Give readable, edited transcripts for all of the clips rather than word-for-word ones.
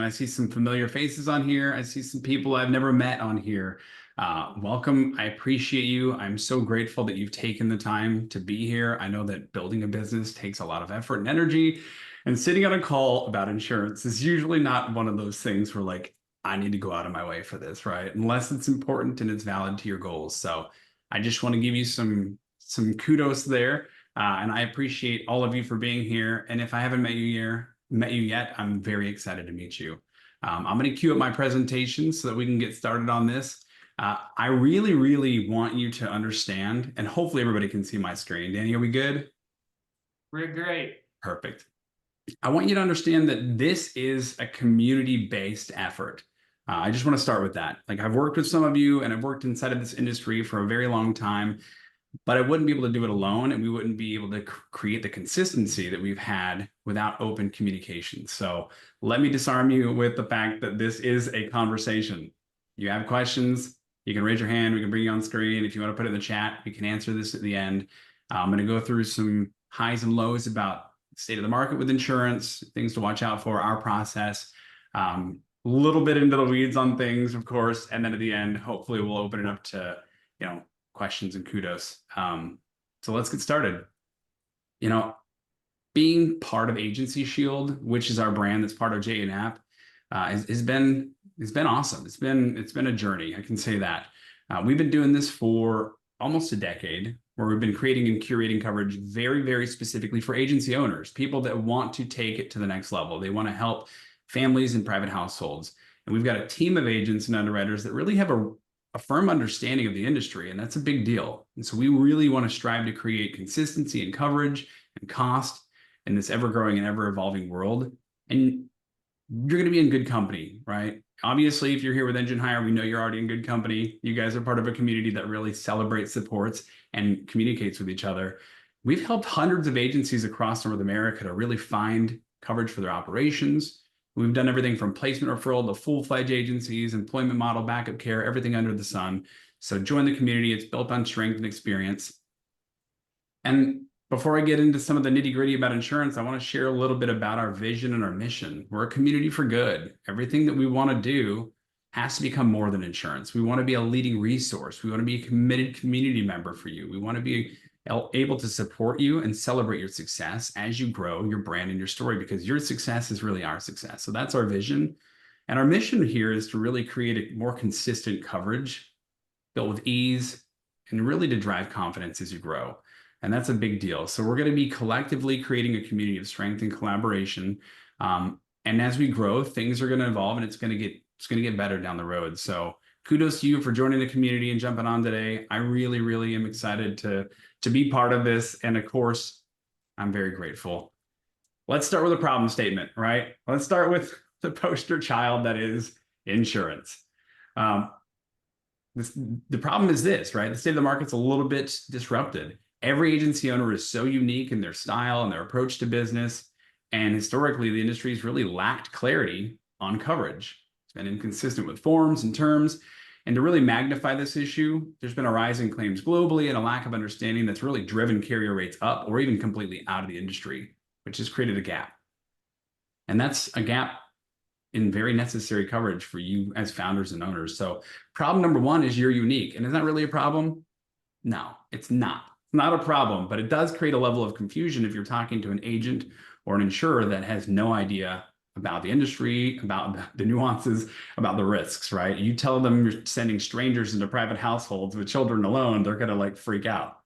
I see some familiar faces on here. I see some people I've never met on here. Welcome. I appreciate you. I'm so grateful that you've taken the time to be here. I know that building a business takes a lot of effort and energy, and sitting on a call about insurance is usually not one of those things where like, I need to go out of my way for this, right? Unless it's important and it's valid to your goals. So I just want to give you some kudos there. And I appreciate all of you for being here. And if I haven't met you yet, I'm very excited to meet you. I'm going to queue up my presentation so that we can get started on this. I really, really want you to understand, and hopefully everybody can see my screen. Danny, are we good? We're great. Perfect. I want you to understand that this is a community-based effort. I just want to start with that. Like, I've worked with some of you and I've worked inside of this industry for a very long time, but I wouldn't be able to do it alone, and we wouldn't be able to create the consistency that we've had without open communication. So let me disarm you with the fact that this is a conversation. You have questions, you can raise your hand, we can bring you on screen. If you want to put it in the chat, we can answer this at the end. I'm going to go through some highs and lows about the state of the market with insurance, things to watch out for, our process, a little bit into the weeds on things, of course, and then at the end, hopefully we'll open it up to, questions and kudos. So let's get started. Being part of Agency Shield, which is our brand that's part of KNAPP, has been awesome. It's been a journey. I can say that. We've been doing this for almost a decade, where we've been creating and curating coverage very, very specifically for agency owners, people that want to take it to the next level. They want to help families and private households. And we've got a team of agents and underwriters that really have a firm understanding of the industry, and that's a big deal. And so we really want to strive to create consistency in coverage and cost in this ever-growing and ever-evolving world. And you're going to be in good company, right? Obviously, if you're here with Enginehire, we know you're already in good company. You guys are part of a community that really celebrates, supports, and communicates with each other. We've helped hundreds of agencies across North America to really find coverage for their operations. We've done everything from placement referral to full-fledged agencies, employment model, backup care, everything under the sun. So join the community. It's built on strength and experience. And before I get into some of the nitty-gritty about insurance, I want to share a little bit about our vision and our mission. We're a community for good. Everything that we want to do has to become more than insurance. We want to be a leading resource. We want to be a committed community member for you. We want to be able to support you and celebrate your success as you grow your brand and your story, because your success is really our success. So that's our vision. And our mission here is to really create a more consistent coverage built with ease and really to drive confidence as you grow. And that's a big deal. So we're going to be collectively creating a community of strength and collaboration. And as we grow, things are going to evolve, and it's going to get better down the road. So kudos to you for joining the community and jumping on today. I really, really am excited to be part of this. And of course, I'm very grateful. Let's start with a problem statement, right? Let's start with the poster child that is insurance. The problem is this, right? The state of the market's a little bit disrupted. Every agency owner is so unique in their style and their approach to business. And historically, the industry has really lacked clarity on coverage. It's been inconsistent with forms and terms. And to really magnify this issue, there's been a rise in claims globally and a lack of understanding that's really driven carrier rates up or even completely out of the industry, which has created a gap. And that's a gap in very necessary coverage for you as founders and owners. So problem number one is you're unique. And is that really a problem? No, it's not. It's not a problem, but it does create a level of confusion if you're talking to an agent or an insurer that has no idea about the industry, about the nuances, about the risks, right? You tell them you're sending strangers into private households with children alone, they're going to freak out.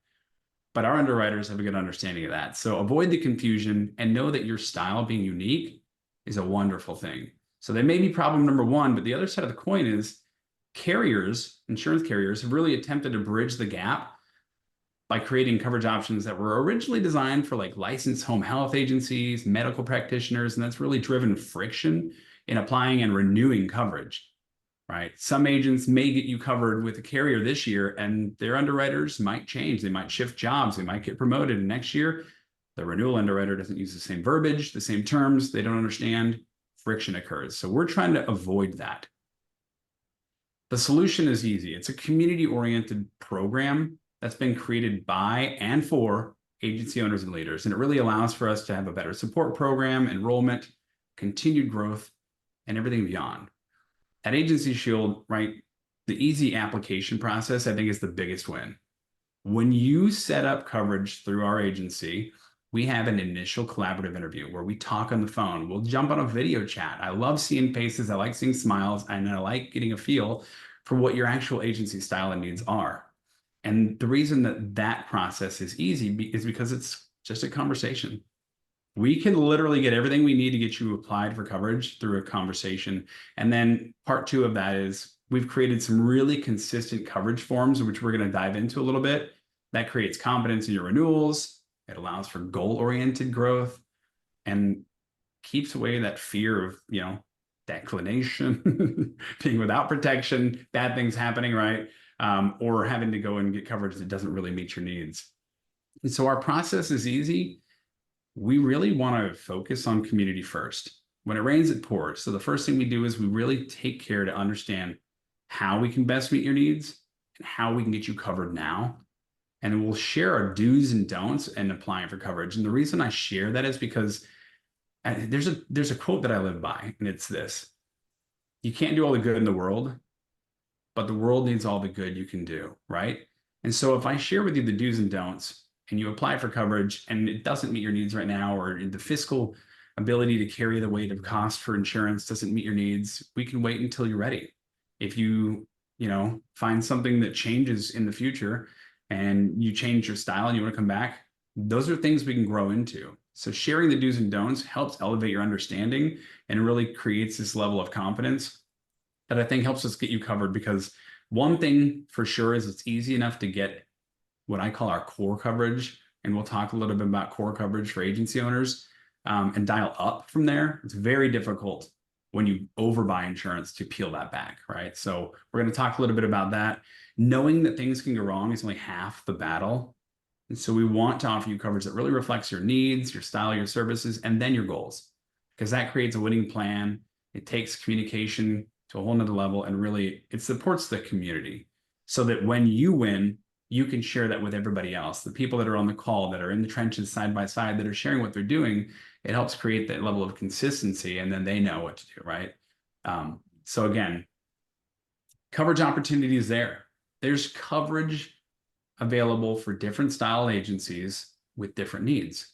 But our underwriters have a good understanding of that. So avoid the confusion and know that your style being unique is a wonderful thing. So that may be problem number one, but the other side of the coin is insurance carriers have really attempted to bridge the gap by creating coverage options that were originally designed for licensed home health agencies, medical practitioners, and that's really driven friction in applying and renewing coverage, right? Some agents may get you covered with a carrier this year, and their underwriters might change. They might shift jobs. They might get promoted. And next year, the renewal underwriter doesn't use the same verbiage, the same terms. They don't understand. Friction occurs. So we're trying to avoid that. The solution is easy. It's a community-oriented program that's been created by and for agency owners and leaders. And it really allows for us to have a better support program, enrollment, continued growth, and everything beyond. At Agency Shield, right, the easy application process, I think, is the biggest win. When you set up coverage through our agency, we have an initial collaborative interview where we talk on the phone. We'll jump on a video chat. I love seeing faces. I like seeing smiles, and I like getting a feel for what your actual agency style and needs are. And the reason that that process is easy is because it's just a conversation. We can literally get everything we need to get you applied for coverage through a conversation. And then part two of that is we've created some really consistent coverage forms, which we're going to dive into a little bit. That creates confidence in your renewals. It allows for goal-oriented growth and keeps away that fear of, declination, being without protection, bad things happening, right? Or having to go and get coverage that doesn't really meet your needs. And so our process is easy. We really want to focus on community first. When it rains, it pours. So the first thing we do is we really take care to understand how we can best meet your needs and how we can get you covered now. And we'll share our do's and don'ts in applying for coverage. And the reason I share that is because there's a quote that I live by, and it's this: you can't do all the good in the world, but the world needs all the good you can do, right? And so if I share with you the do's and don'ts, and you apply for coverage and it doesn't meet your needs right now, or the fiscal ability to carry the weight of cost for insurance doesn't meet your needs, we can wait until you're ready. If you, find something that changes in the future and you change your style and you want to come back, those are things we can grow into. So sharing the do's and don'ts helps elevate your understanding and really creates this level of confidence that I think helps us get you covered. Because one thing for sure is it's easy enough to get what I call our core coverage. And we'll talk a little bit about core coverage for agency owners and dial up from there. It's very difficult when you overbuy insurance to peel that back, right? So we're going to talk a little bit about that. Knowing that things can go wrong is only half the battle. And so we want to offer you coverage that really reflects your needs, your style, your services, and then your goals, because that creates a winning plan. It takes communication to a whole nother level, and really it supports the community so that when you win, you can share that with everybody else. The people that are on the call, that are in the trenches side by side, that are sharing what they're doing, it helps create that level of consistency, and then they know what to do, right? So again, coverage opportunities there. There's coverage available for different style agencies with different needs.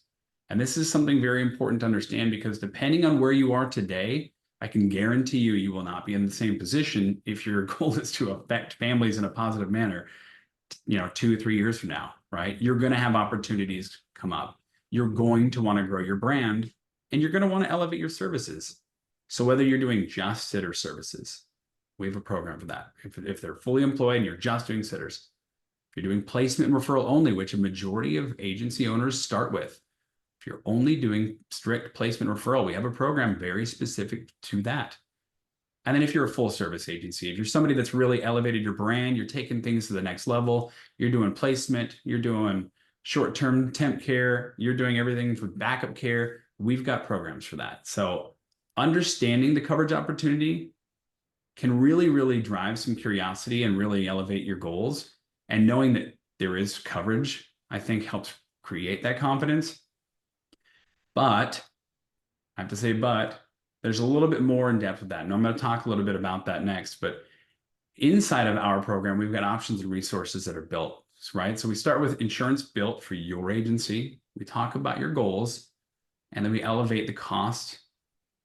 And this is something very important to understand, because depending on where you are today, I can guarantee you will not be in the same position if your goal is to affect families in a positive manner 2 or 3 years from now, right? You're going to have opportunities come up. You're going to want to grow your brand, and you're going to want to elevate your services. So whether you're doing just sitter services, we have a program for that. If they're fully employed and you're just doing sitters, if you're doing placement and referral only, which a majority of agency owners start with, if you're only doing strict placement referral, we have a program very specific to that. And then if you're a full service agency, if you're somebody that's really elevated your brand, you're taking things to the next level, you're doing placement, you're doing short-term temp care, you're doing everything with backup care, we've got programs for that. So understanding the coverage opportunity can really, really drive some curiosity and really elevate your goals. And knowing that there is coverage, I think, helps create that confidence. But I have to say, there's a little bit more in depth with that. And I'm going to talk a little bit about that next. But inside of our program, we've got options and resources that are built, right? So we start with insurance built for your agency. We talk about your goals, and then we elevate the cost,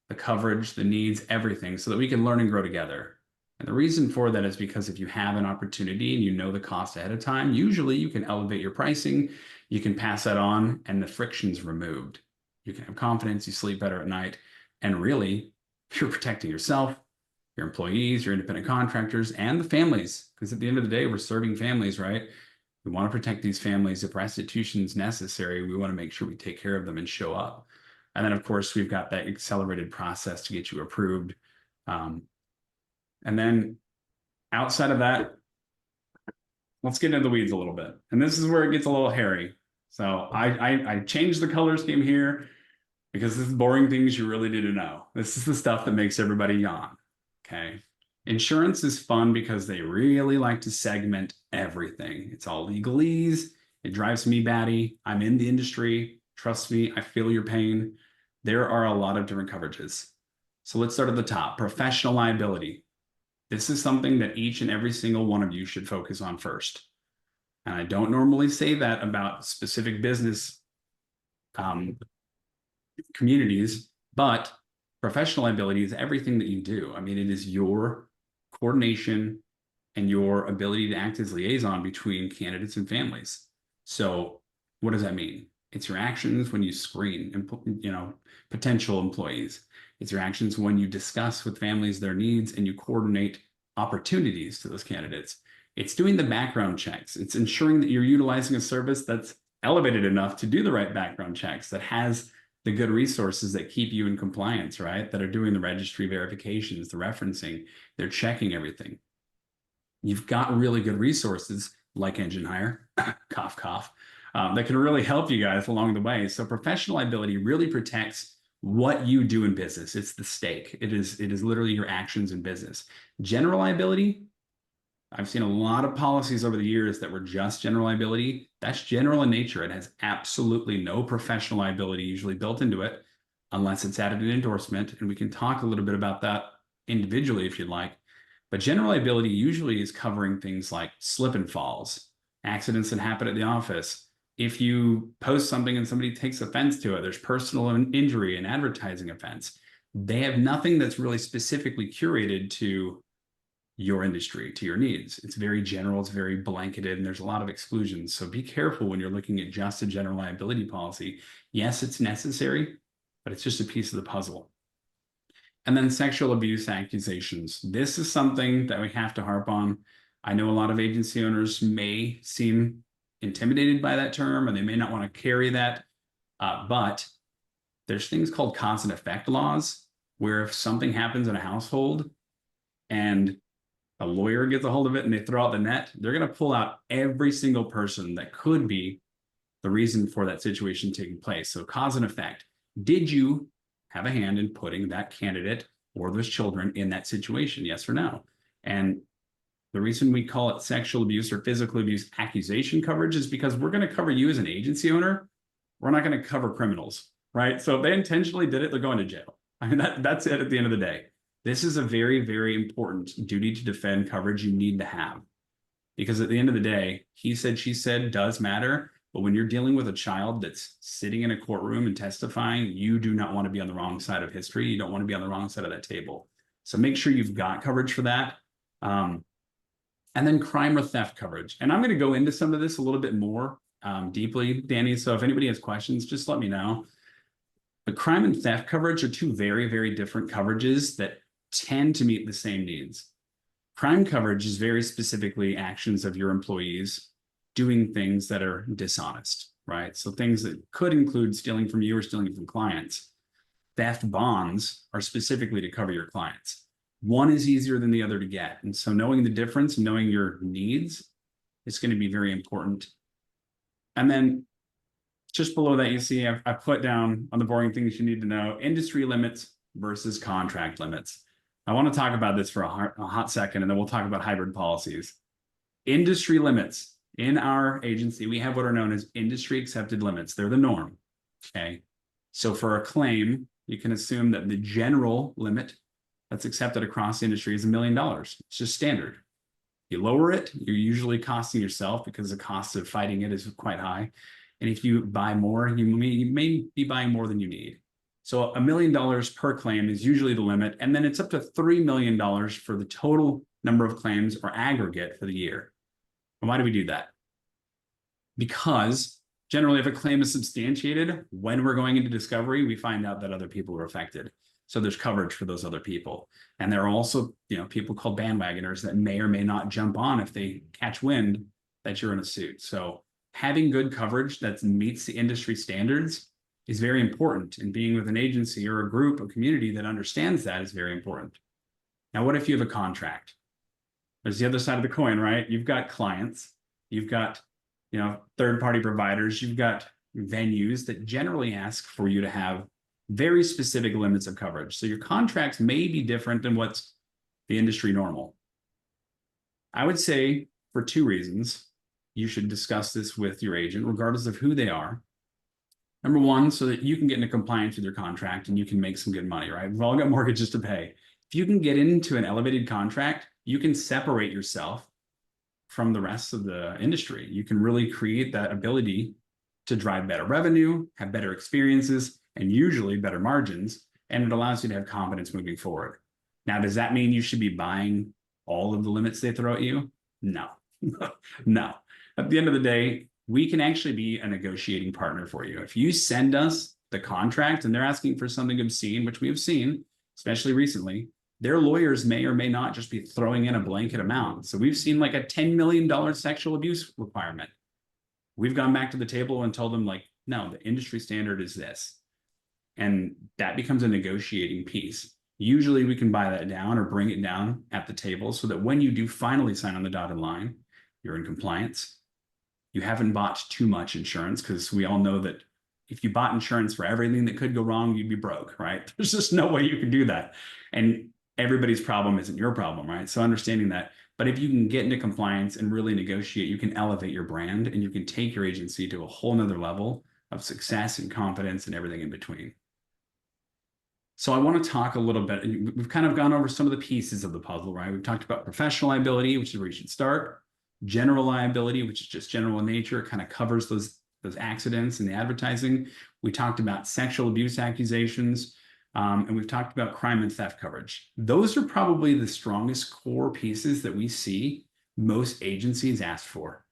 the coverage, the needs, everything, so that we can learn and grow together. And the reason for that is because if you have an opportunity and you know the cost ahead of time, usually you can elevate your pricing, you can pass that on, and the friction's removed. You can have confidence, you sleep better at night. And really, you're protecting yourself, your employees, your independent contractors, and the families. Because at the end of the day, we're serving families, right? We want to protect these families. If restitution is necessary, we want to make sure we take care of them and show up. And then, of course, we've got that accelerated process to get you approved. And then outside of that, let's get into the weeds a little bit. And this is where it gets a little hairy. So I changed the color scheme here, because this is boring things you really need to know. This is the stuff that makes everybody yawn, okay? Insurance is fun because they really like to segment everything. It's all legalese. It drives me batty. I'm in the industry. Trust me, I feel your pain. There are a lot of different coverages. So let's start at the top. Professional liability. This is something that each and every single one of you should focus on first. And I don't normally say that about specific business communities, but professional liability is everything that you do. I mean, it is your coordination and your ability to act as liaison between candidates and families. So what does that mean? It's your actions when you screen, potential employees. It's your actions when you discuss with families their needs and you coordinate opportunities to those candidates. It's doing the background checks. It's ensuring that you're utilizing a service that's elevated enough to do the right background checks, that has the good resources that keep you in compliance, right? That are doing the registry verifications, the referencing, they're checking everything. You've got really good resources like Enginehire, cough, cough, that can really help you guys along the way. So professional liability really protects what you do in business. It's the stake. It is literally your actions in business. General liability, I've seen a lot of policies over the years that were just general liability. That's general in nature. It has absolutely no professional liability usually built into it, unless it's added an endorsement. And we can talk a little bit about that individually if you'd like. But general liability usually is covering things like slip and falls, accidents that happen at the office. If you post something and somebody takes offense to it, there's personal injury and advertising offense. They have nothing that's really specifically curated to your industry, to your needs. It's very general, it's very blanketed, and there's a lot of exclusions. So be careful when you're looking at just a general liability policy. Yes, it's necessary, but it's just a piece of the puzzle. And then sexual abuse accusations. This is something that we have to harp on. I know a lot of agency owners may seem intimidated by that term, and they may not want to carry that, but there's things called cause and effect laws, where if something happens in a household and a lawyer gets a hold of it and they throw out the net, they're going to pull out every single person that could be the reason for that situation taking place. So cause and effect. Did you have a hand in putting that candidate or those children in that situation? Yes or no? And the reason we call it sexual abuse or physical abuse accusation coverage is because we're going to cover you as an agency owner. We're not going to cover criminals, right? So if they intentionally did it, they're going to jail. I mean, that's it at the end of the day. This is a very, very important duty to defend coverage you need to have. Because at the end of the day, he said, she said does matter. But when you're dealing with a child that's sitting in a courtroom and testifying, you do not want to be on the wrong side of history. You don't want to be on the wrong side of that table. So make sure you've got coverage for that. And then crime or theft coverage. And I'm going to go into some of this a little bit more deeply, Danny. So if anybody has questions, just let me know. But crime and theft coverage are two very, very different coverages that tend to meet the same needs. Crime coverage is very specifically actions of your employees doing things that are dishonest, right? So things that could include stealing from you or stealing from clients. Theft bonds are specifically to cover your clients. One is easier than the other to get. And so knowing the difference, knowing your needs is going to be very important. And then just below that, you see I put down on the boring things you need to know, industry limits versus contract limits. I want to talk about this for a hot second, and then we'll talk about hybrid policies. Industry limits. In our agency, we have what are known as industry accepted limits. They're the norm, okay? So for a claim, you can assume that the general limit that's accepted across the industry is $1 million. It's just standard. You lower it, you're usually costing yourself because the cost of fighting it is quite high. And if you buy more, you may be buying more than you need. So $1 million per claim is usually the limit. And then it's up to $3 million for the total number of claims or aggregate for the year. And why do we do that? Because generally, if a claim is substantiated, when we're going into discovery, we find out that other people were affected. So there's coverage for those other people. And there are also, people called bandwagoners that may or may not jump on if they catch wind that you're in a suit. So having good coverage that meets the industry standards is very important. And being with an agency or a group, a community that understands that is very important. Now, what if you have a contract? There's the other side of the coin, right? You've got clients, you've got, third-party providers, you've got venues that generally ask for you to have very specific limits of coverage. So your contracts may be different than what's the industry normal. I would say for two reasons, you should discuss this with your agent, regardless of who they are. Number one, so that you can get into compliance with your contract and you can make some good money, right? We've all got mortgages to pay. If you can get into an elevated contract, you can separate yourself from the rest of the industry. You can really create that ability to drive better revenue, have better experiences, and usually better margins. And it allows you to have confidence moving forward. Now, does that mean you should be buying all of the limits they throw at you? No, no. At the end of the day, we can actually be a negotiating partner for you. If you send us the contract and they're asking for something obscene, which we have seen, especially recently, their lawyers may or may not just be throwing in a blanket amount. So we've seen like a $10 million sexual abuse requirement. We've gone back to the table and told them, like, no, the industry standard is this. And that becomes a negotiating piece. Usually we can buy that down or bring it down at the table so that when you do finally sign on the dotted line, you're in compliance. You haven't bought too much insurance, because we all know that if you bought insurance for everything that could go wrong, you'd be broke, right? There's just no way you can do that. And everybody's problem isn't your problem, right? So understanding that. But if you can get into compliance and really negotiate, you can elevate your brand and you can take your agency to a whole nother level of success and confidence and everything in between. So I want to talk a little bit. We've kind of gone over some of the pieces of the puzzle, right? We've talked about professional liability, which is where you should start. General liability, which is just general in nature, kind of covers those accidents in the advertising. We talked about sexual abuse accusations, and we've talked about crime and theft coverage. Those are probably the strongest core pieces that we see most agencies ask for.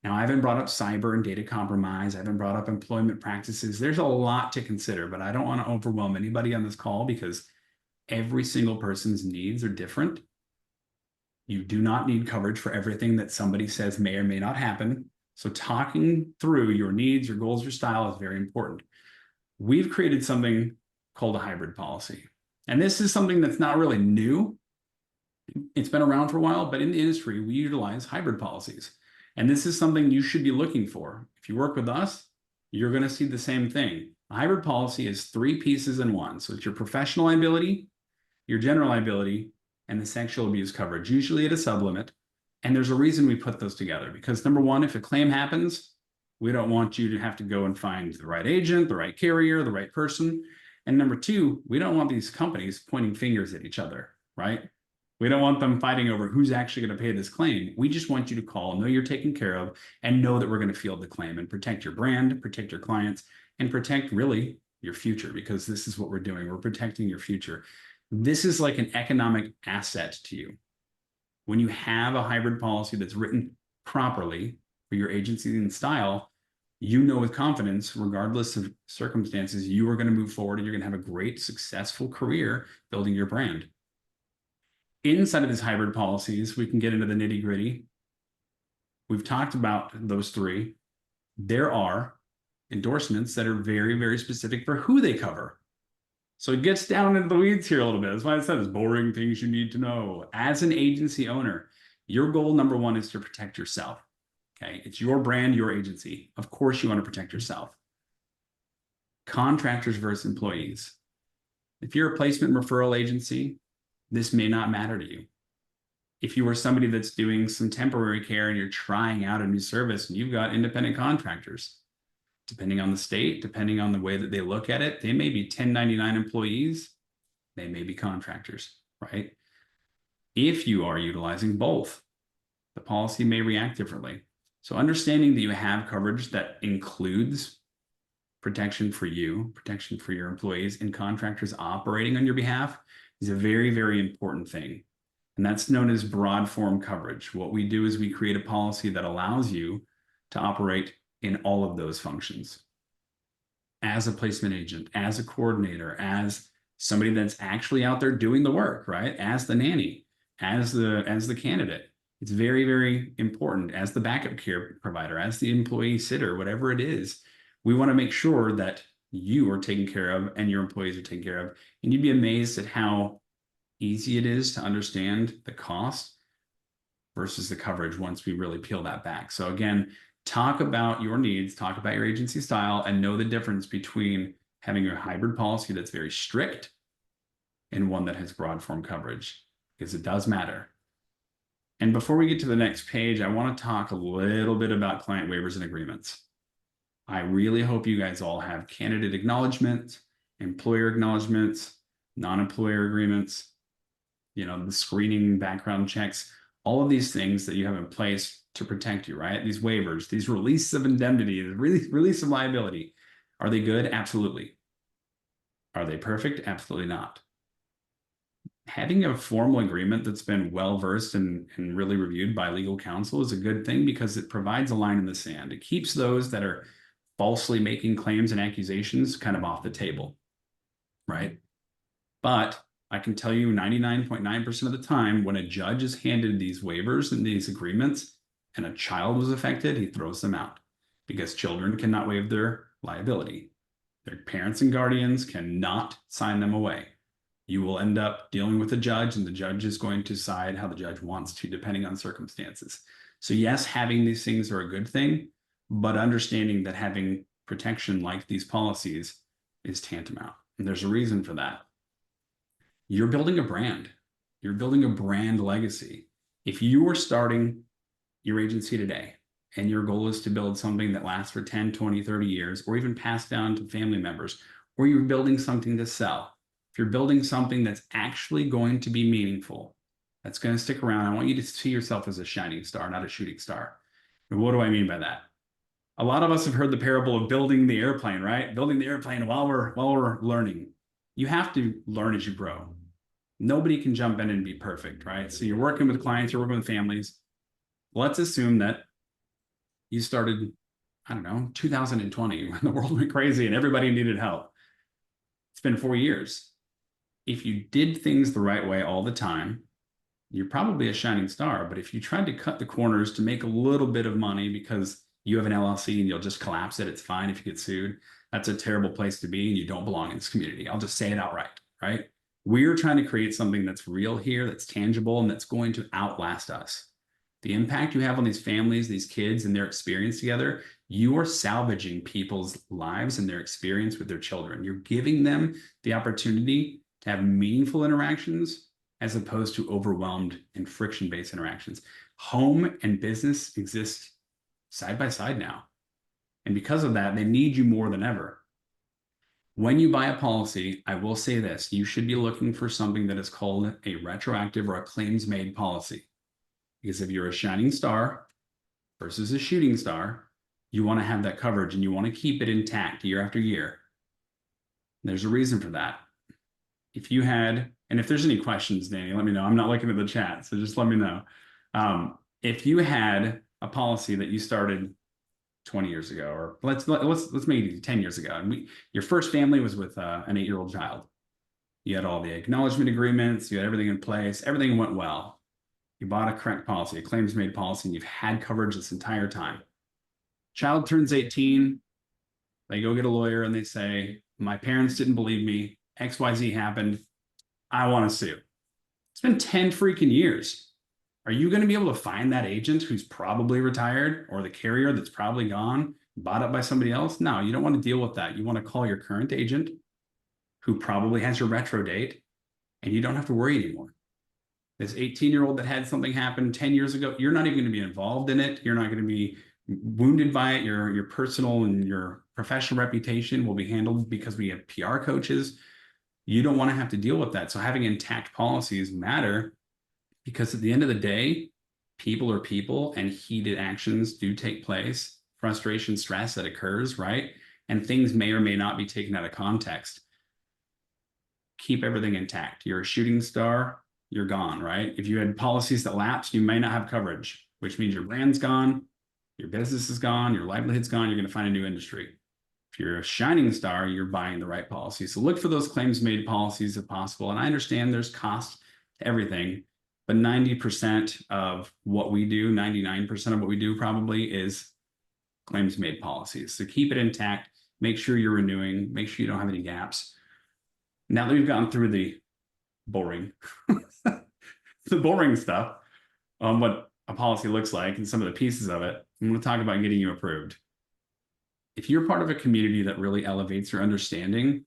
Now, I haven't brought up cyber and data compromise. I haven't brought up employment practices. There's a lot to consider, but I don't want to overwhelm anybody on this call because every single person's needs are different. You do not need coverage for everything that somebody says may or may not happen. So talking through your needs, your goals, your style is very important. We've created something called a hybrid policy. And this is something that's not really new. It's been around for a while, but in the industry, we utilize hybrid policies. And this is something you should be looking for. If you work with us, you're going to see the same thing. A hybrid policy is 3 pieces in one. So it's your professional liability, your general liability, and the sexual abuse coverage, usually at a sublimit. And there's a reason we put those together, because number one, if a claim happens, we don't want you to have to go and find the right agent, the right carrier, the right person. And number two, we don't want these companies pointing fingers at each other, right? We don't want them fighting over who's actually going to pay this claim. We just want you to call, know you're taken care of, and know that we're going to field the claim and protect your brand, protect your clients, and protect really your future, because this is what we're doing. We're protecting your future. This is like an economic asset to you. When you have a hybrid policy that's written properly for your agency and style, you know with confidence, regardless of circumstances, you are going to move forward and you're going to have a great, successful career building your brand. Inside of these hybrid policies, we can get into the nitty-gritty. We've talked about those 3. There are endorsements that are very, very specific for who they cover. So it gets down into the weeds here a little bit. That's why it says boring things you need to know. As an agency owner, your goal number 1 is to protect yourself. Okay, it's your brand, your agency. Of course, you want to protect yourself. Contractors versus employees. If you're a placement referral agency, this may not matter to you. If you are somebody that's doing some temporary care and you're trying out a new service and you've got independent contractors, depending on the state, depending on the way that they look at it, they may be 1099 employees, they may be contractors, right? If you are utilizing both, the policy may react differently. So understanding that you have coverage that includes protection for you, protection for your employees, and contractors operating on your behalf is a very, very important thing. And that's known as broad form coverage. What we do is we create a policy that allows you to operate in all of those functions. As a placement agent, as a coordinator, as somebody that's actually out there doing the work, right? As the nanny, as the candidate. It's very, very important. As the backup care provider, as the employee sitter, whatever it is, we want to make sure that you are taken care of and your employees are taken care of. And you'd be amazed at how easy it is to understand the cost versus the coverage once we really peel that back. So again, talk about your needs, talk about your agency style, and know the difference between having a hybrid policy that's very strict and one that has broad form coverage, because it does matter. And before we get to the next page, I want to talk a little bit about client waivers and agreements. I really hope you guys all have candidate acknowledgement, employer acknowledgements, non-employer agreements, the screening background checks, all of these things that you have in place to protect you, right? These waivers, these release of indemnity, the release of liability. Are they good? Absolutely. Are they perfect? Absolutely not. Having a formal agreement that's been well-versed and really reviewed by legal counsel is a good thing because it provides a line in the sand. It keeps those that are falsely making claims and accusations kind of off the table, right? But I can tell you 99.9% of the time when a judge is handed these waivers and these agreements and a child was affected, he throws them out because children cannot waive their liability. Their parents and guardians cannot sign them away. You will end up dealing with a judge, and the judge is going to decide how the judge wants to, depending on circumstances. So yes, having these things are a good thing, but understanding that having protection like these policies is tantamount. And there's a reason for that. You're building a brand. You're building a brand legacy. If you are starting your agency today and your goal is to build something that lasts for 10, 20, 30 years, or even pass down to family members, or you're building something to sell, if you're building something that's actually going to be meaningful, that's going to stick around, I want you to see yourself as a shining star, not a shooting star. And what do I mean by that? A lot of us have heard the parable of building the airplane, right? Building the airplane while we're learning. You have to learn as you grow. Nobody can jump in and be perfect, right? So you're working with clients, you're working with families. Let's assume that you started, 2020 when the world went crazy and everybody needed help. It's been 4 years. If you did things the right way all the time, you're probably a shining star. But if you tried to cut the corners to make a little bit of money because you have an LLC and you'll just collapse it, it's fine if you get sued. That's a terrible place to be and you don't belong in this community. I'll just say it outright, right? We're trying to create something that's real here, that's tangible, and that's going to outlast us. The impact you have on these families, these kids, and their experience together, you are salvaging people's lives and their experience with their children. You're giving them the opportunity to have meaningful interactions as opposed to overwhelmed and friction-based interactions. Home and business exist side by side now. And because of that, they need you more than ever. When you buy a policy, I will say this, you should be looking for something that is called a retroactive or a claims-made policy. Because if you're a shining star versus a shooting star, you want to have that coverage and you want to keep it intact year after year. There's a reason for that. If you had, and if there's any questions, Danny, let me know. I'm not looking at the chat, so just let me know. If you had a policy that you started 20 years ago, or let's make it 10 years ago, and your first family was with an 8-year-old child. You had all the acknowledgement agreements, you had everything in place, everything went well. You bought a correct policy, a claims-made policy, and you've had coverage this entire time. Child turns 18, they go get a lawyer and they say, my parents didn't believe me, XYZ happened, I want to sue. It's been 10 freaking years. Are you going to be able to find that agent who's probably retired or the carrier that's probably gone, bought up by somebody else? No, you don't want to deal with that. You want to call your current agent who probably has your retro date, and you don't have to worry anymore. This 18-year-old that had something happen 10 years ago, you're not even going to be involved in it. You're not going to be wounded by it. Your personal and your professional reputation will be handled because we have PR coaches. You don't want to have to deal with that. So having intact policies matter because at the end of the day, people are people and heated actions do take place, frustration, stress that occurs, right? And things may or may not be taken out of context. Keep everything intact. You're a shooting star, you're gone, right? If you had policies that lapsed, you may not have coverage, which means your brand's gone, your business is gone, your livelihood's gone, you're going to find a new industry. If you're a shining star, you're buying the right policy. So look for those claims-made policies if possible. And I understand there's cost to everything, but 90% of what we do, 99% of what we do probably is claims-made policies. So keep it intact, make sure you're renewing, make sure you don't have any gaps. Now that we've gone through the boring, the boring stuff on what a policy looks like and some of the pieces of it, I'm going to talk about getting you approved. If you're part of a community that really elevates your understanding,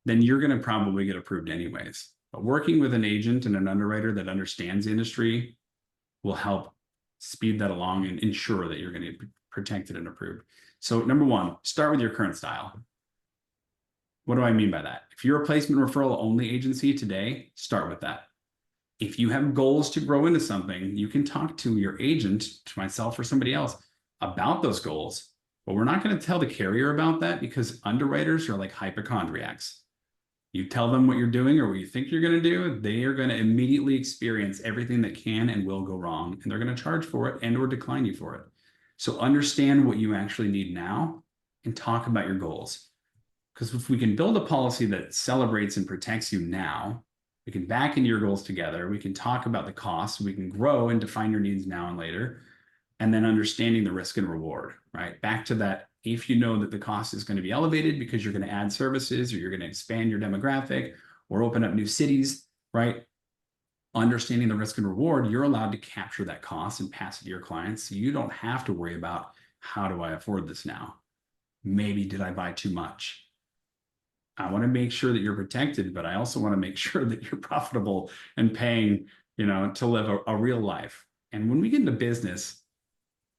then you're going to probably get approved anyways. But working with an agent and an underwriter that understands the industry will help speed that along and ensure that you're going to get protected and approved. So number one, start with your current style. What do I mean by that? If you're a placement referral only agency today, start with that. If you have goals to grow into something, you can talk to your agent, to myself or somebody else, about those goals. But we're not going to tell the carrier about that because underwriters are like hypochondriacs. You tell them what you're doing or what you think you're going to do, they are going to immediately experience everything that can and will go wrong, and they're going to charge for it and or decline you for it. So understand what you actually need now and talk about your goals. Because if we can build a policy that celebrates and protects you now, we can back into your goals together. We can talk about the costs. We can grow and define your needs now and later. And then understanding the risk and reward, right? Back to that, if you know that the cost is going to be elevated because you're going to add services or you're going to expand your demographic or open up new cities, right? Understanding the risk and reward, you're allowed to capture that cost and pass it to your clients. So you don't have to worry about, how do I afford this now? Maybe did I buy too much? I want to make sure that you're protected, but I also want to make sure that you're profitable and paying, to live a real life. And when we get into business,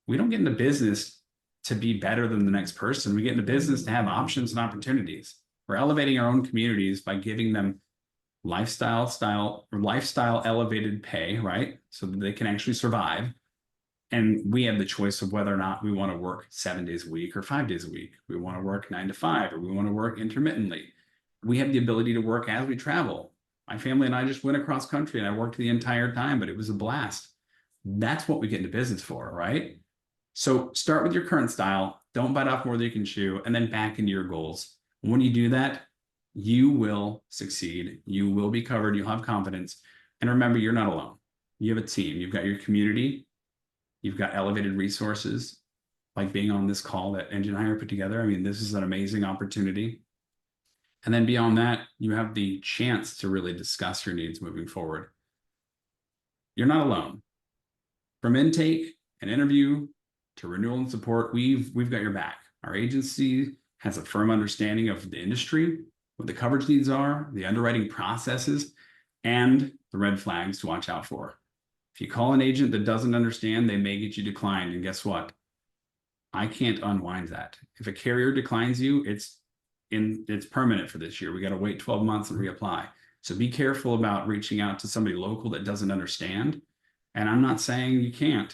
we don't get into business to be better than the next person. We get into business to have options and opportunities. We're elevating our own communities by giving them lifestyle elevated pay, right? So that they can actually survive. And we have the choice of whether or not we want to work 7 days a week or 5 days a week. We want to work 9 to 5, or we want to work intermittently. We have the ability to work as we travel. My family and I just went across country and I worked the entire time, but it was a blast. That's what we get into business for, right? So start with your current style. Don't bite off more than you can chew, and then back into your goals. When you do that, you will succeed. You will be covered. You'll have confidence. And remember, you're not alone. You have a team. You've got your community. You've got elevated resources, like being on this call that Enginehire put together. I mean, this is an amazing opportunity. And then beyond that, you have the chance to really discuss your needs moving forward. You're not alone. From intake and interview to renewal and support, we've got your back. Our agency has a firm understanding of the industry, what the coverage needs are, the underwriting processes, and the red flags to watch out for. If you call an agent that doesn't understand, they may get you declined. And guess what? I can't unwind that. If a carrier declines you, it's permanent for this year. We got to wait 12 months and reapply. So be careful about reaching out to somebody local that doesn't understand. And I'm not saying you can't.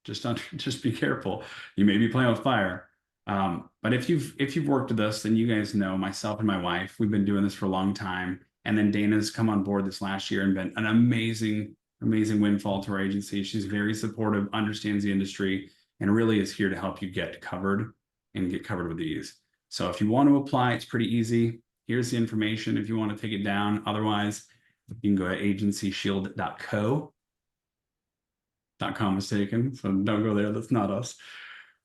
Just be careful. You may be playing with fire. But if you've worked with us, then you guys know, myself and my wife, we've been doing this for a long time. And then Dana's come on board this last year and been an amazing windfall to our agency. She's very supportive, understands the industry, and really is here to help you get covered and get covered with ease. So if you want to apply, it's pretty easy. Here's the information if you want to take it down. Otherwise, you can go to agencyshield.co. .com mistaken, so don't go there. That's not us.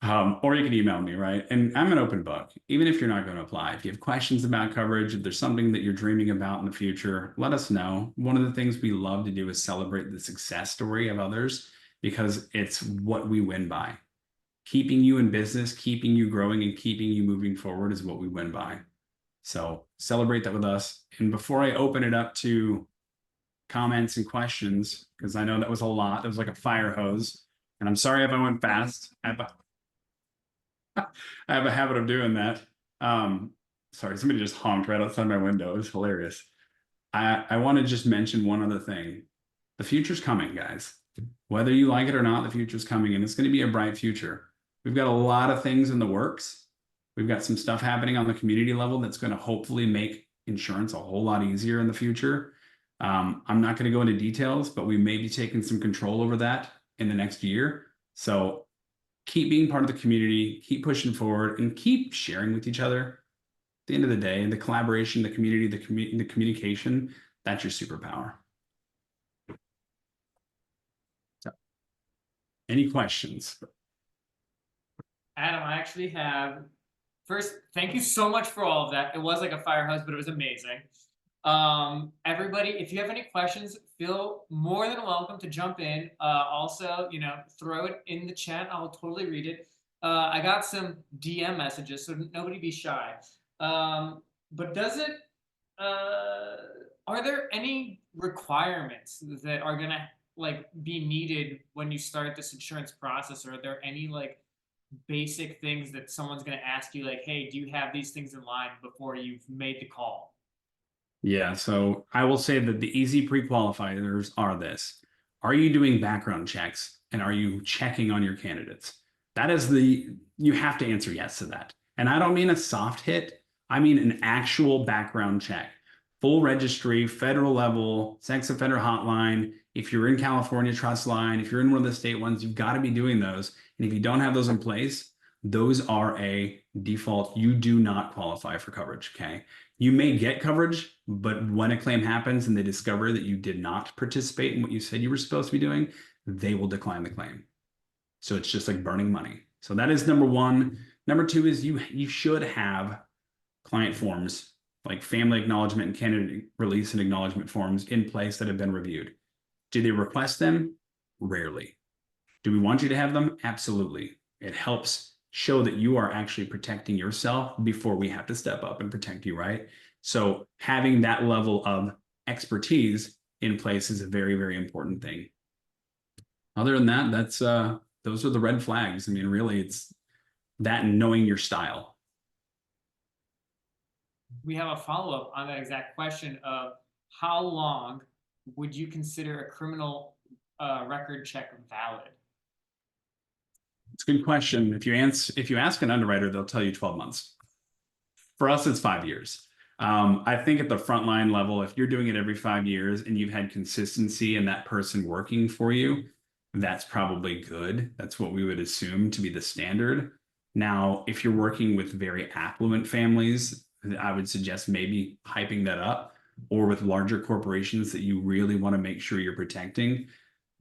Or you can email me, right? And I'm an open book, even if you're not going to apply. If you have questions about coverage, if there's something that you're dreaming about in the future, let us know. One of the things we love to do is celebrate the success story of others, because it's what we win by. Keeping you in business, keeping you growing, and keeping you moving forward is what we win by. So celebrate that with us. And before I open it up to comments and questions, because I know that was a lot. It was like a fire hose. And I'm sorry if I went fast. I have a habit of doing that. Sorry, somebody just honked right outside my window. It was hilarious. I want to just mention one other thing. The future's coming, guys. Whether you like it or not, the future's coming, and it's going to be a bright future. We've got a lot of things in the works. We've got some stuff happening on the community level that's going to hopefully make insurance a whole lot easier in the future. I'm not going to go into details, but we may be taking some control over that in the next year. So keep being part of the community, keep pushing forward, and keep sharing with each other. At the end of the day, the collaboration, the community, the communication, that's your superpower. So, any questions? Adam, I actually have, first, thank you so much for all of that. It was like a fire hose, but it was amazing. Everybody, if you have any questions, feel more than welcome to jump in. Also, throw it in the chat. I'll totally read it. I got some DM messages, so nobody be shy. But are there any requirements that are gonna be needed when you start this insurance process? Or are there any basic things that someone's going to ask you, like, hey, do you have these things in line before you've made the call? Yeah, so I will say that the easy pre-qualifiers are this. Are you doing background checks and are you checking on your candidates? That is you have to answer yes to that. And I don't mean a soft hit, I mean an actual background check. Full registry, federal level, sex offender hotline. If you're in California, trust line. If you're in one of the state ones, you've got to be doing those. And if you don't have those in place, those are a default. You do not qualify for coverage, okay? You may get coverage, but when a claim happens and they discover that you did not participate in what you said you were supposed to be doing, they will decline the claim. So it's just like burning money. So that is number one. Number two is you should have client forms like family acknowledgement and candidate release and acknowledgement forms in place that have been reviewed. Do they request them? Rarely. Do we want you to have them? Absolutely. It helps show that you are actually protecting yourself before we have to step up and protect you, right? So having that level of expertise in place is a very, very important thing. Other than that, that's those are the red flags. I mean, really, it's that and knowing your style. We have a follow-up on that exact question of how long would you consider a criminal record check valid? It's a good question. If you ask an underwriter, they'll tell you 12 months. For us, it's 5 years. I think at the frontline level, if you're doing it every 5 years and you've had consistency and that person working for you, that's probably good. That's what we would assume to be the standard. Now, if you're working with very affluent families, I would suggest maybe hyping that up, or with larger corporations that you really want to make sure you're protecting.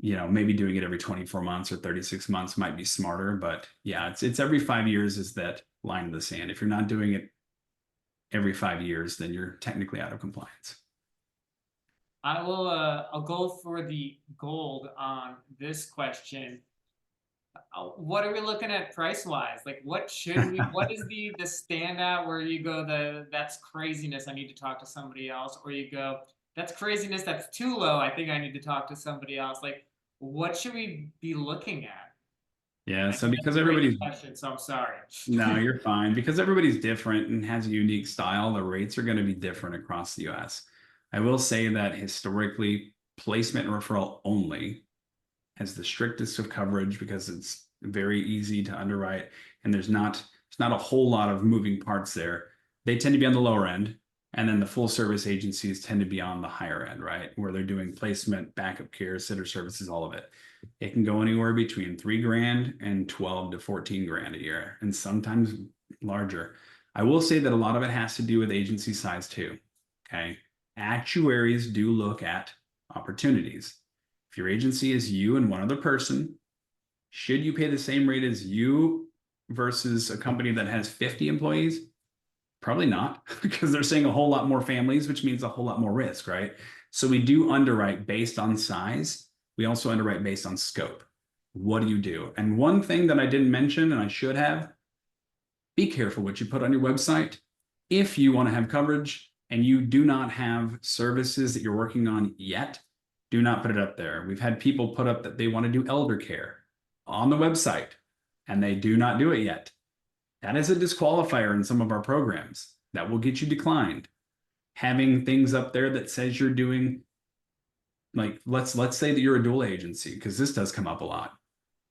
Maybe doing it every 24 months or 36 months might be smarter, but yeah, it's every 5 years is that line in the sand. If you're not doing it every 5 years, then you're technically out of compliance. I'll go for the gold on this question. What are we looking at price wise? Like, what is the standout where you go, that's craziness, I need to talk to somebody else, or you go, that's craziness, that's too low, I think I need to talk to somebody else. Like, what should we be looking at? Yeah, so That's because a great everybody's question, so I'm sorry. no, you're fine. Because everybody's different and has a unique style, the rates are going to be different across the US. I will say that historically, placement and referral only has the strictest of coverage because it's very easy to underwrite and there's not a whole lot of moving parts there. They tend to be on the lower end, and then the full service agencies tend to be on the higher end, right? Where they're doing placement, backup care, sitter services, all of it. It can go anywhere between $3,000 and 12 to 14 grand a year, and sometimes larger. I will say that a lot of it has to do with agency size too. Okay. Actuaries do look at opportunities. If your agency is you and one other person, should you pay the same rate as you versus a company that has 50 employees? Probably not, because they're saying a whole lot more families, which means a whole lot more risk, right? So we do underwrite based on size. We also underwrite based on scope. What do you do? And one thing that I didn't mention, and I should have, be careful what you put on your website. If you want to have coverage and you do not have services that you're working on yet, do not put it up there. We've had people put up that they want to do elder care on the website and they do not do it yet. That is a disqualifier in some of our programs that will get you declined. Having things up there that says you're doing, like, let's say that you're a dual agency, because this does come up a lot.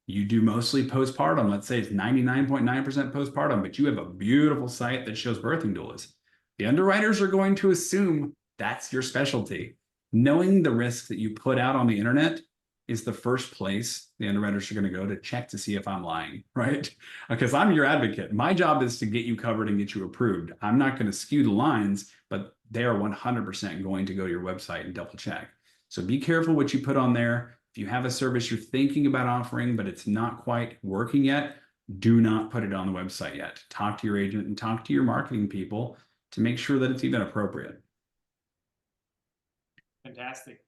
You do mostly postpartum. Let's say it's 99.9% postpartum, but you have a beautiful site that shows birthing doulas. The underwriters are going to assume that's your specialty. Knowing the risks that you put out on the internet is the first place the underwriters are going to go to check to see if I'm lying, right? Because I'm your advocate. My job is to get you covered and get you approved. I'm not going to skew the lines, but they are 100% going to go to your website and double check. So be careful what you put on there. If you have a service you're thinking about offering, but it's not quite working yet, do not put it on the website yet. Talk to your agent and talk to your marketing people to make sure that it's even appropriate. Fantastic.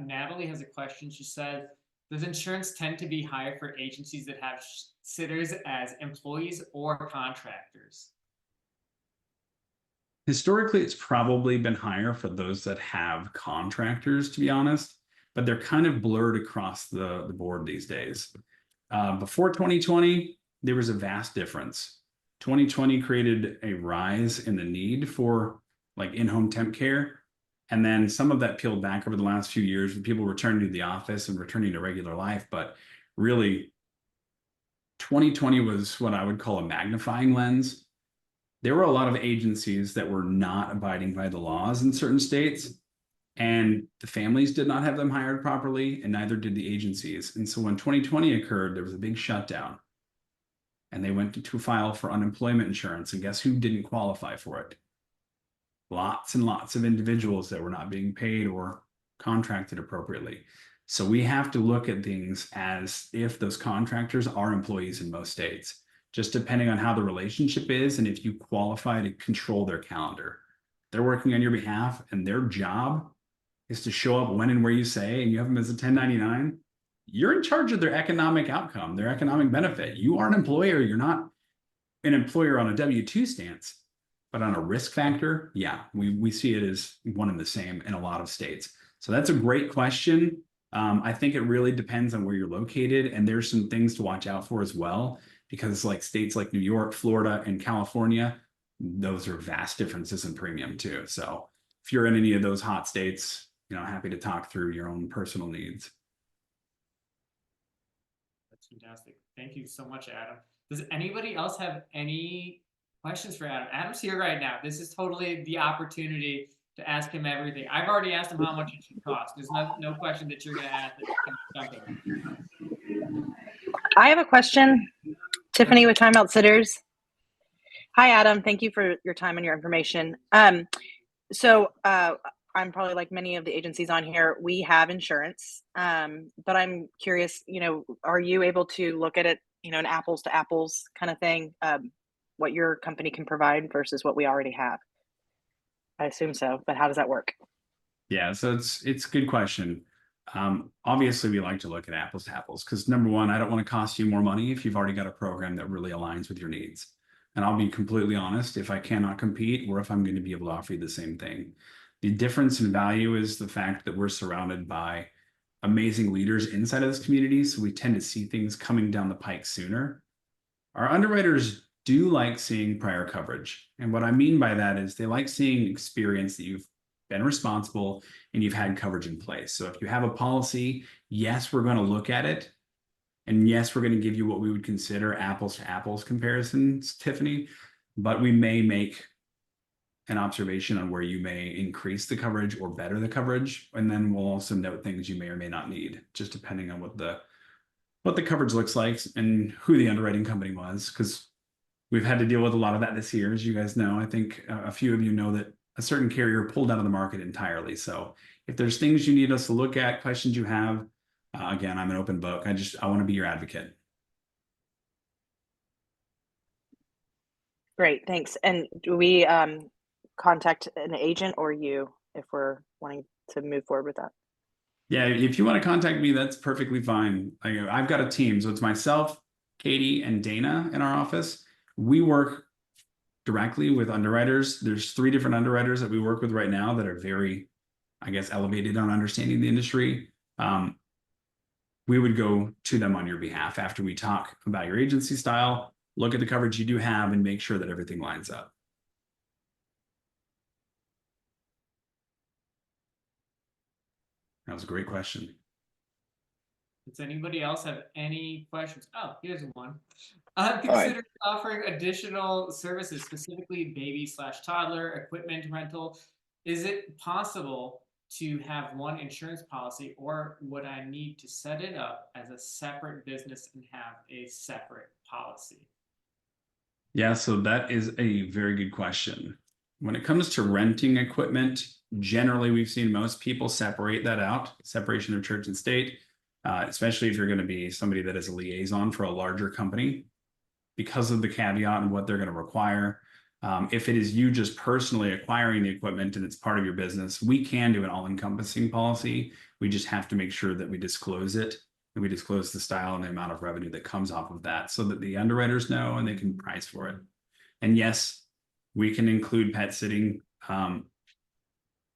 Natalie has a question. She said, does insurance tend to be higher for agencies that have sitters as employees or contractors? Historically, it's probably been higher for those that have contractors, to be honest, but they're kind of blurred across the board these days. Before 2020, there was a vast difference. 2020 created a rise in the need for like in-home temp care. And then some of that peeled back over the last few years with people returning to the office and returning to regular life. But really, 2020 was what I would call a magnifying lens. There were a lot of agencies that were not abiding by the laws in certain states, and the families did not have them hired properly, and neither did the agencies. And so when 2020 occurred, there was a big shutdown, and they went to file for unemployment insurance. And guess who didn't qualify for it? Lots and lots of individuals that were not being paid or contracted appropriately. So we have to look at things as if those contractors are employees in most states, just depending on how the relationship is and if you qualify to control their calendar. They're working on your behalf, and their job is to show up when and where you say, and you have them as a 1099. You're in charge of their economic outcome, their economic benefit. You are an employer. You're not an employer on a W-2 stance. But on a risk factor, yeah, we see it as one and the same in a lot of states. So that's a great question. I think it really depends on where you're located, and there's some things to watch out for as well, because like states like New York, Florida, and California, those are vast differences in premium too. So if you're in any of those hot states, happy to talk through your own personal needs. That's fantastic. Thank you so much, Adam. Does anybody else have any questions for Adam? Adam's here right now. This is totally the opportunity to ask him everything. I've already asked him how much it should cost. There's no question that you're going to ask something. I have a question. Tiffany with Timeout Sitters. Hi, Adam. Thank you for your time and your information. So I'm probably like many of the agencies on here. We have insurance, but I'm curious, are you able to look at it, an apples to apples kind of thing, what your company can provide versus what we already have? I assume so, but how does that work? Yeah, so it's a good question. Obviously, we like to look at apples to apples because number one, I don't want to cost you more money if you've already got a program that really aligns with your needs. And I'll be completely honest, if I cannot compete or if I'm going to be able to offer you the same thing. The difference in value is the fact that we're surrounded by amazing leaders inside of this community. So we tend to see things coming down the pike sooner. Our underwriters do like seeing prior coverage. And what I mean by that is they like seeing experience that you've been responsible and you've had coverage in place. So if you have a policy, yes, we're going to look at it. And yes, we're going to give you what we would consider apples to apples comparisons, Tiffany, but we may make an observation on where you may increase the coverage or better the coverage. And then we'll also note things you may or may not need, just depending on what the coverage looks like and who the underwriting company was, because we've had to deal with a lot of that this year. As you guys know, I think a few of you know that a certain carrier pulled out of the market entirely. So if there's things you need us to look at, questions you have, again, I'm an open book. I want to be your advocate. Great, thanks. And do we contact an agent or you if we're wanting to move forward with that? Yeah, if you want to contact me, that's perfectly fine. I've got a team. So it's myself, Katie, and Dana in our office. We work directly with underwriters. There's 3 different underwriters that we work with right now that are very, I guess, elevated on understanding the industry. We would go to them on your behalf after we talk about your agency style, look at the coverage you do have, and make sure that everything lines up. That was a great question. Does anybody else have any questions? Oh, here's one. I'm considering offering additional services, specifically baby/toddler equipment rental. Is it possible to have one insurance policy, or would I need to set it up as a separate business and have a separate policy? Yeah, so that is a very good question. When it comes to renting equipment, generally we've seen most people separate that out, separation of church and state, especially if you're going to be somebody that is a liaison for a larger company, because of the caveat and what they're going to require. If it is you just personally acquiring the equipment and it's part of your business, we can do an all-encompassing policy. We just have to make sure that we disclose it, and we disclose the style and the amount of revenue that comes off of that so that the underwriters know and they can price for it. And yes, we can include pet sitting.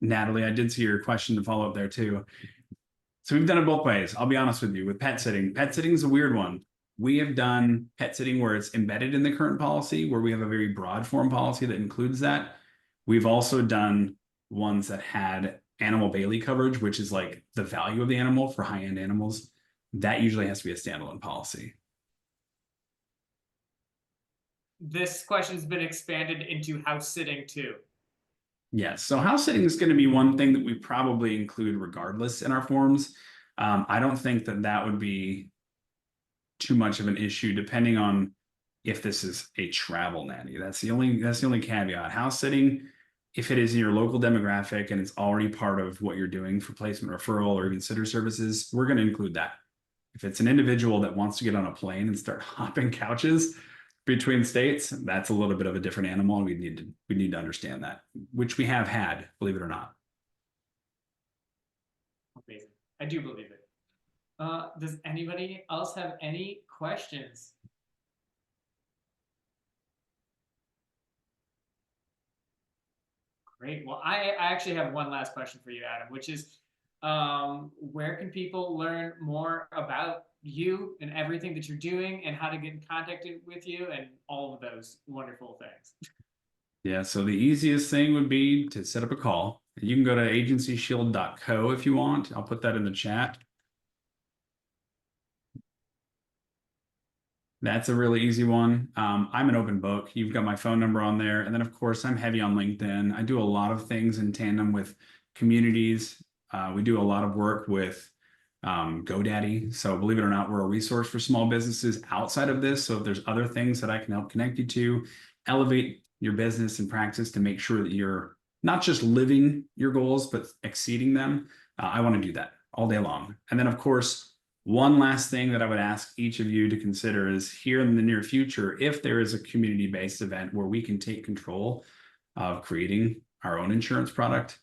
Natalie, I did see your question to follow up there too. So we've done it both ways. I'll be honest with you. With pet sitting is a weird one. We have done pet sitting where it's embedded in the current policy, where we have a very broad form policy that includes that. We've also done ones that had animal Bailey coverage, which is like the value of the animal for high-end animals. That usually has to be a standalone policy. This question's been expanded into house sitting too. Yes, so house sitting is going to be one thing that we probably include regardless in our forms. I don't think that that would be too much of an issue, depending on if this is a travel nanny. That's the only caveat. House sitting, if it is in your local demographic and it's already part of what you're doing for placement referral or even sitter services, we're going to include that. If it's an individual that wants to get on a plane and start hopping couches between states, that's a little bit of a different animal. We need to understand that, which we have had, believe it or not. Amazing. I do believe it. Does anybody else have any questions? Great. Well, I actually have one last question for you, Adam, which is, where can people learn more about you and everything that you're doing and how to get in contact with you and all of those wonderful things? Yeah, so the easiest thing would be to set up a call. You can go to agencyshield.co if you want. I'll put that in the chat. That's a really easy one. I'm an open book. You've got my phone number on there. And then, of course, I'm heavy on LinkedIn. I do a lot of things in tandem with communities. We do a lot of work with GoDaddy. So believe it or not, we're a resource for small businesses outside of this. So if there's other things that I can help connect you to, elevate your business and practice to make sure that you're not just living your goals, but exceeding them, I want to do that all day long. And then, of course, one last thing that I would ask each of you to consider is here in the near future, if there is a community-based event where we can take control of creating our own insurance product,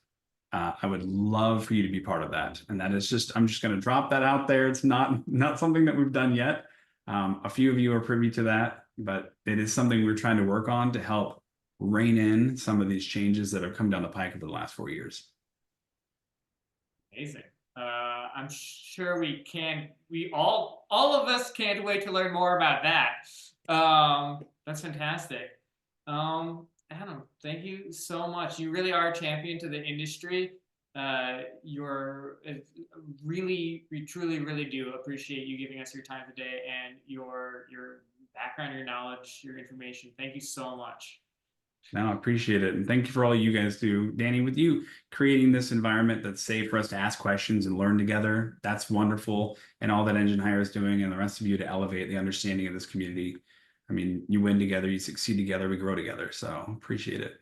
I would love for you to be part of that. And that is just, I'm just going to drop that out there. It's not something that we've done yet. A few of you are privy to that, but it is something we're trying to work on to help rein in some of these changes that have come down the pike over the last 4 years. Amazing. I'm sure all of us can't wait to learn more about that. That's fantastic. Adam, thank you so much. You really are a champion to the industry. We truly, really do appreciate you giving us your time today and your background, your knowledge, your information. Thank you so much. No, I appreciate it. And thank you for all you guys do. Danny, with you creating this environment that's safe for us to ask questions and learn together, that's wonderful. And all that Enginehire is doing and the rest of you to elevate the understanding of this community. I mean, you win together, you succeed together, we grow together. So appreciate it.